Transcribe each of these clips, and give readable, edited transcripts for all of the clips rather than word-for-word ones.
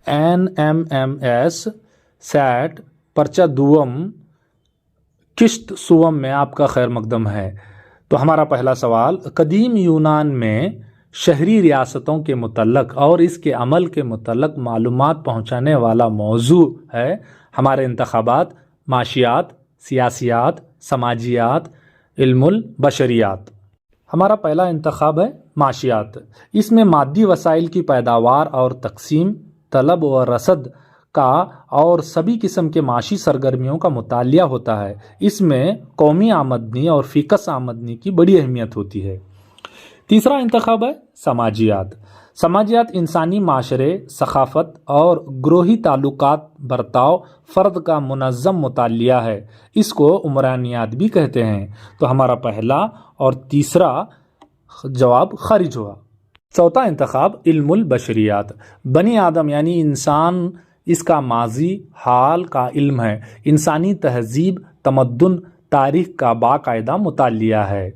NMMS set पर्चा दुवम किश्त सुवम में आपका खैर मकदम है। तो हमारा पहला सवाल, कदीम यूनान में शहरी रियासतों के मुतल्लक और इसके अमल के मुतल्लक मालूमात पहुँचाने वाला मौजू है हमारे इंतखाबात, माशियात, सियासियात, समाजियात, इल्मुल बशरियात। हमारा पहला इंतखाब है माशियात। इसमें मादी वसाइल की पैदावार और तकसीम, तलब व रसद का और सभी किस्म के माशी सरगर्मियों का मुतालिया होता है। इसमें कौमी आमदनी और फ़िकस आमदनी की बड़ी अहमियत होती है। तीसरा इंतखाब है समाजियात। समाजियात इंसानी माशरे, सखाफ़त और ग्रोही ताल्लुकात बर्ताव फ़र्द का मुनज़्ज़म मुतालिया है। इसको उमरानियात भी कहते हैं। तो हमारा पहला और तीसरा जवाब खारिज हुआ। चौथा इंतखाब इल्मुल बशरियात। बनी आदम यानी इंसान, इसका माजी हाल का इल्म है। इंसानी तहजीब, तमद्दुन, तारीख़ का बाकायदा मुतालिया है।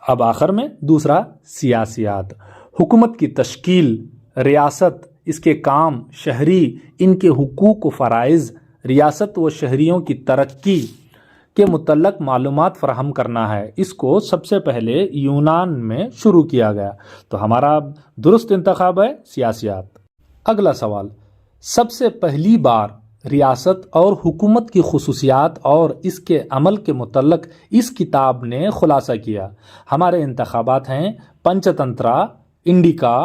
अब आखिर में दूसरा सियासियात। हुकूमत की तश्कील, रियासत, इसके काम, शहरी, इनके हुकूक व फ़राइज़, रियासत व शहरियों की तरक्की के मुतल्लक मालूमात फ़राहम करना है। इसको सबसे पहले यूनान में शुरू किया गया। तो हमारा दुरुस्त इंतखाब है सियासियात। अगला सवाल, सबसे पहली बार रियासत और हुकूमत की खुसूसियात और इसके अमल के मुतल्लक इस किताब ने खुलासा किया। हमारे इंतखाबात हैं पंचतंत्रा, इंडिका,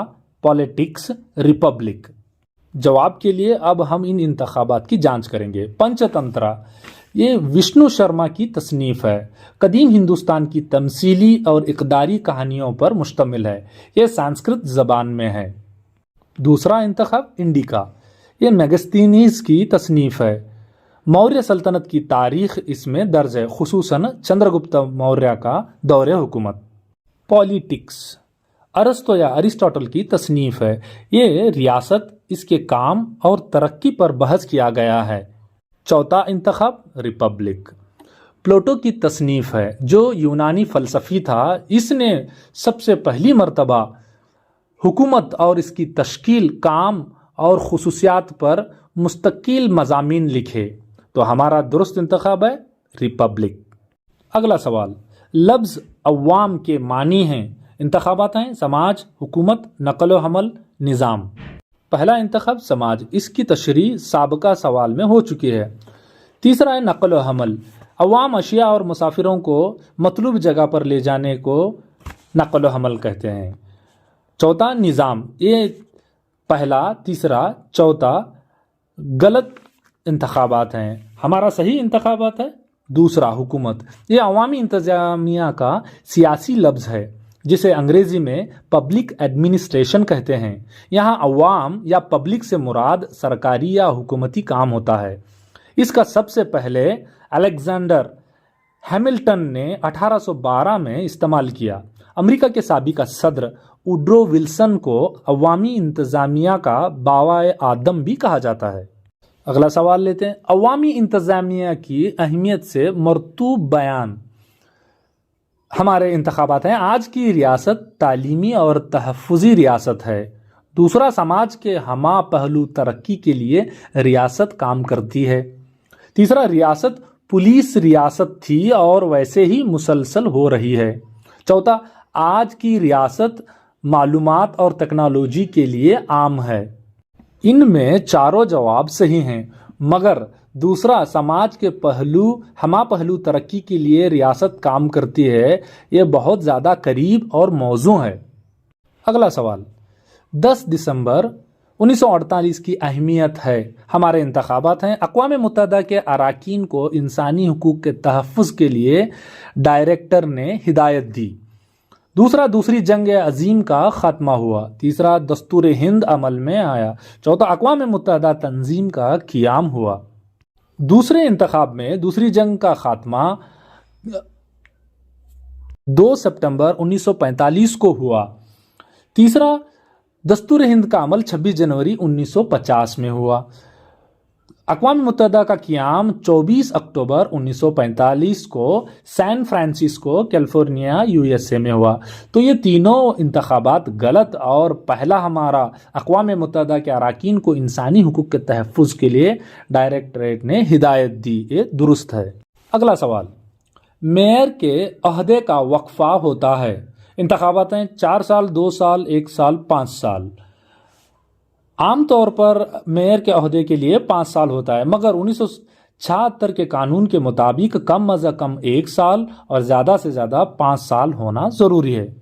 पॉलिटिक्स, रिपब्लिक। जवाब के लिए अब हम इन इंतखाबात की जांच करेंगे। पंचतंत्रा ये विष्णु शर्मा की तसनीफ़ है। कदीम हिंदुस्तान की तमसीली और इक़दारी कहानियों पर मुश्तमिल है। ये संस्कृत ज़बान में है। दूसरा इंतखाब इंडिका, ये मेगस्तीनीज़ की तसनीफ़ है। मौर्य सल्तनत की तारीख़ इसमें दर्ज है, खुसूसन चंद्रगुप्त मौर्य का दौरे हुकूमत। पॉलिटिक्स अरस्तो या अरिस्टोटल की तसनीफ़ है। ये रियासत, इसके काम और तरक्की पर बहस किया गया है। चौथा इंतखाब रिपब्लिक, प्लेटो की तसनीफ़ है, जो यूनानी फ़लसफ़ी था। इसने सबसे पहली मर्तबा हुकूमत और इसकी तश्कील, काम और खुसूसियात पर मुस्तकिल मज़ामीन लिखे। तो हमारा दुरुस्त इंतखाब है रिपब्लिक। अगला सवाल, लफ्ज़ अवाम के मानी हैं। इंतखाबात हैं समाज, हुकूमत, नक़ल व हमल, निज़ाम। पहला इंतखाब समाज, इसकी तशरीह साबका सवाल में हो चुकी है। तीसरा है नक़ल व हमल, अवाम अशिया और मुसाफिरों को मतलूब जगह पर ले जाने को नक़ल व हमल कहते हैं। चौथा निज़ाम, ये पहला, तीसरा, चौथा गलत इंतखाबात हैं। हमारा सही इंतखाबात है दूसरा हुकूमत। ये अवामी इंतज़ामिया का सियासी लफ्ज़ है, जिसे अंग्रेज़ी में पब्लिक एडमिनिस्ट्रेशन कहते हैं। यहाँ अवाम या पब्लिक से मुराद सरकारी या हुकूमती काम होता है। इसका सबसे पहले अलेक्जेंडर हैमिल्टन ने 1812 में इस्तेमाल किया। अमेरिका के साबिक़ सदर वुड्रो विल्सन को अवामी इंतज़ामिया का बावाए आदम भी कहा जाता है। अगला सवाल लेते हैं, अवामी इंतज़ामिया की अहमियत से मरतूब बयान। हमारे इंतखाबात हैं, आज की रियासत तालीमी और तहफ़्फ़ुज़ी रियासत है। दूसरा, समाज के हमा पहलू तरक्की के लिए रियासत काम करती है। तीसरा, रियासत पुलिस रियासत थी और वैसे ही मुसलसल हो रही है। चौथा, आज की रियासत मालूमात और टेक्नोलॉजी के लिए आम है। इनमें चारों जवाब सही हैं, मगर दूसरा, समाज के पहलू हमा पहलू तरक्की के लिए रियासत काम करती है, ये बहुत ज़्यादा करीब और मौजू है। अगला सवाल, 10 दिसंबर 1948 की अहमियत है। हमारे इंतखाबात हैं, अक़वाम मुत्तहिदा के अरकान को इंसानी हुकूक के तहफ़्फ़ुज़ के लिए डायरेक्टर ने हिदायत दी। दूसरा, दूसरी जंग अज़ीम का ख़ात्मा हुआ। तीसरा, दस्तूर हिंद अमल में आया। चौथा, अक़वाम मुत्तहिदा तंजीम का क़ियाम हुआ। दूसरे इंतखाब में दूसरी जंग का ख़ात्मा 2 सितंबर 1945 को हुआ। तीसरा, दस्तूर हिंद का अमल 26 जनवरी 1950 में हुआ। अक़वाम मुत्तहिदा का क़याम 24 अक्टूबर 1945 को सैन फ्रांसिस्को कैलिफोर्निया यूएसए में हुआ। तो ये तीनों इंतखाबात गलत, और पहला हमारा अक़वाम मुत्तहिदा के अरकान को इंसानी हुकूक के तहफ़्फ़ुज़ के लिए डायरेक्टरेट ने हिदायत दी, ये दुरुस्त है। अगला सवाल, मेयर के अहदे का वक्फ़ा होता है। इंतखाबात हैं 4 साल, 2 साल, 1 साल, 5 साल। आमतौर पर मेयर के अहदे के लिए 5 साल होता है, मगर 1976 के कानून के मुताबिक कम अज़ कम 1 साल और ज़्यादा से ज़्यादा 5 साल होना ज़रूरी है।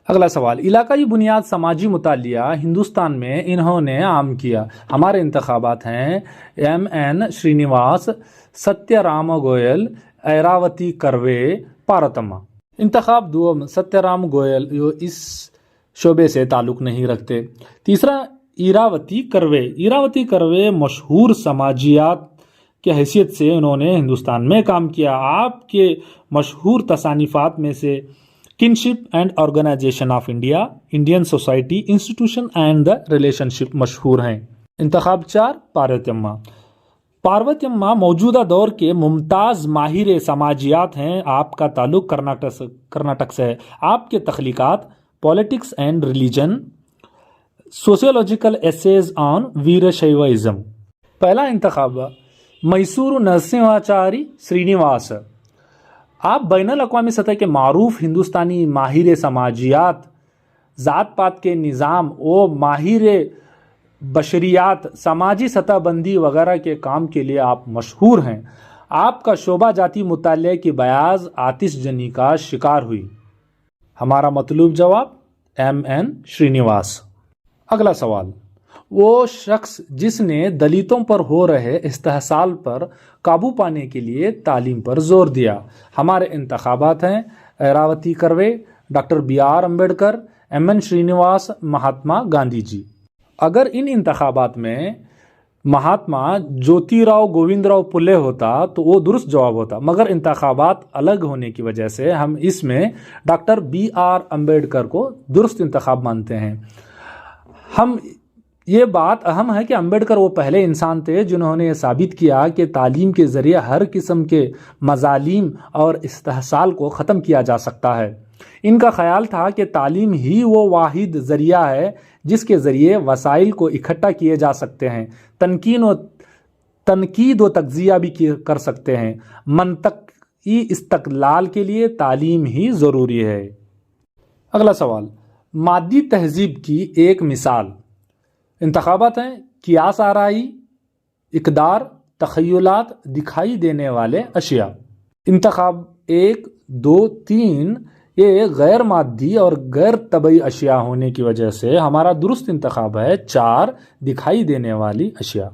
अगला सवाल, इलाकाई बुनियाद समाजी मुतालिया हिंदुस्तान में इन्होंने आम किया। हमारे इंतखाबात हैं MN श्रीनिवास, सत्यराम गोयल, ऐरावती करवे, पार्वतम्मा। इंतखाब दुम, सत्यराम गोयल इस शोबे से ताल्लुक़ नहीं रखते। तीसरा, इरावती करवे। इरावती करवे मशहूर समाजियात की हैसियत से उन्होंने हिंदुस्तान में काम किया। आपके मशहूर तसानीफ़ात में से kinship and organisation of India, Indian society, institution and the relationship मशहूर हैं। इंतखाब 4, पार्वतम्मा। पार्वतम्मा मौजूदा दौर के मुमताज़ माहिर समाजियात हैं। आपका ताल्लुक़ कर्नाटक से है। आपके तख्लीक़ात politics and religion, sociological essays on Veerashaivism. पहला इंतखाब, मैसूर नरसिंहाचारी श्रीनिवास। आप बैनुल अक़वामी सतह के मारूफ हिंदुस्तानी माहिर समाजियात, ज़ात पात के निज़ाम व माहिर बशरियात, समाजी सतह बंदी वगैरह के काम के लिए आप मशहूर हैं। आपका शोबा जाती मुताले की बयाज़ आतिश जनी का शिकार हुई। हमारा मतलूब जवाब MN श्रीनिवास। अगला सवाल, वो शख्स जिसने दलितों पर हो रहे इस्तेहसाल पर काबू पाने के लिए तालीम पर जोर दिया। हमारे इंतखाबात हैं Irawati Karve, doctor BR Ambedkar, MN Srinivas, Mahatma Gandhi ji. अगर इन इंतखाबात में महात्मा ज्योतिराव गोविंदराव फुले होता तो वो दुरुस्त जवाब होता, मगर इंतखाबात अलग होने की वजह से हम इसमें डॉक्टर BR अम्बेडकर को दुरुस्त इंतखाब मानते हैं। हम ये बात अहम है कि अम्बेडकर वो पहले इंसान थे जिन्होंने ये साबित किया कि तालीम के ज़रिए हर किस्म के मजालिम और इस्तेहसाल को ख़त्म किया जा सकता है। इनका ख्याल था कि तालीम ही वो वाहिद ज़रिया है जिसके ज़रिए वसाइल को इकट्ठा किए जा सकते हैं, तनकीद व तज्ज़िया भी कर सकते हैं। मंतकी इस्तक़लाल के लिए तालीम ही ज़रूरी है। अगला सवाल, मादी तहज़ीब की एक मिसाल। इंतखाबात हैं कियास आराई, इक़दार, तख़य्युलात, दिखाई देने वाले अशिया। इंतखाब 1, 2, 3 ये गैर मादी और गैर तबई अशिया होने की वजह से हमारा दुरुस्त इंतखाब है 4, दिखाई देने वाली अशिया।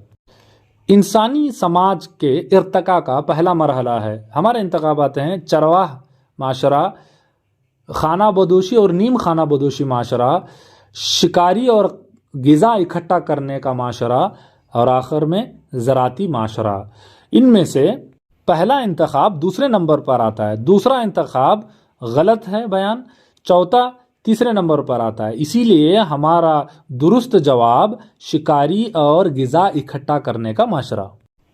इंसानी समाज के इर्तका का पहला मरहला है। हमारे इंतखाबात हैं चरवाह माशरा, खाना बदोशी और नीम खाना बदोशी माशरा, शिकारी और ग़िज़ा इकट्ठा करने का माशरा, और आखिर में ज़राती माशरा। इनमें से पहला इंतखाब दूसरे नंबर पर आता है, दूसरा इंतखाब गलत है बयान, चौथा तीसरे नंबर पर आता है। इसीलिए हमारा दुरुस्त जवाब शिकारी और ग़िज़ा इकट्ठा करने का माशरा।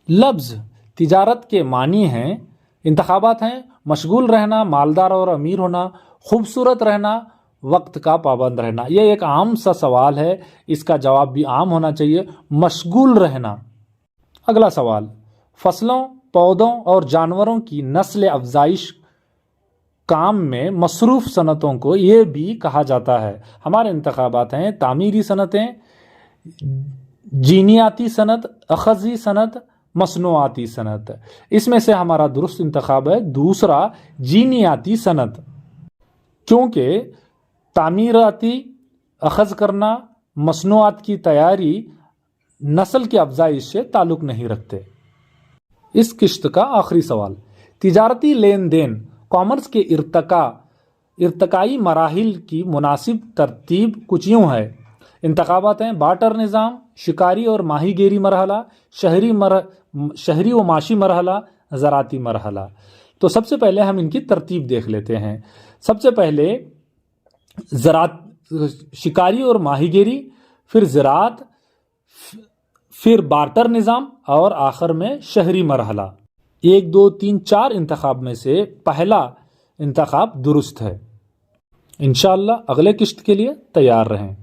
लफ्ज़ तिजारत के मानी हैं। इंतखाबात हैं मशगूल रहना, मालदार और अमीर होना, खूबसूरत रहना, वक्त का पाबंद रहना। यह एक आम सा सवाल है, इसका जवाब भी आम होना चाहिए, मशगूल रहना। अगला सवाल, फसलों, पौधों और जानवरों की नस्ल अफजाइश काम में मसरूफ़ सनतों को ये भी कहा जाता है। हमारे इंतखाबात हैं तामीरी सनतें, जीनियाती सनत, अखज़ी सनत, मसनूआती सनत। इसमें से हमारा दुरुस्त इंतखाब है दूसरा, जीनियाती सनत, क्योंकि तामीराती, अखज़ करना, मसनूआत की तैयारी नस्ल की अफजाइश से ताल्लुक़ नहीं रखते। इस किश्त का आखिरी सवाल, तिजारती लेन देन कॉमर्स के इर्तकाई मराहिल की मुनासिब तरतीब कुछ यूँ है। इंतखाबात हैं बाटर निज़ाम, शिकारी और माहीगीरी मरहला, शहरी व माशी मरहला, ज़राती मरहला। तो सबसे पहले हम इनकी तरतीब देख लेते हैं। सबसे पहले शिकारी और माहीगीरी, फिर ज़रात, پھر بارٹر نظام اور آخر میں شہری مرحلہ. 1 2 3 4 انتخاب میں سے پہلا انتخاب درست ہے. انشاءاللہ اگلے قسط کے لیے تیار رہیں.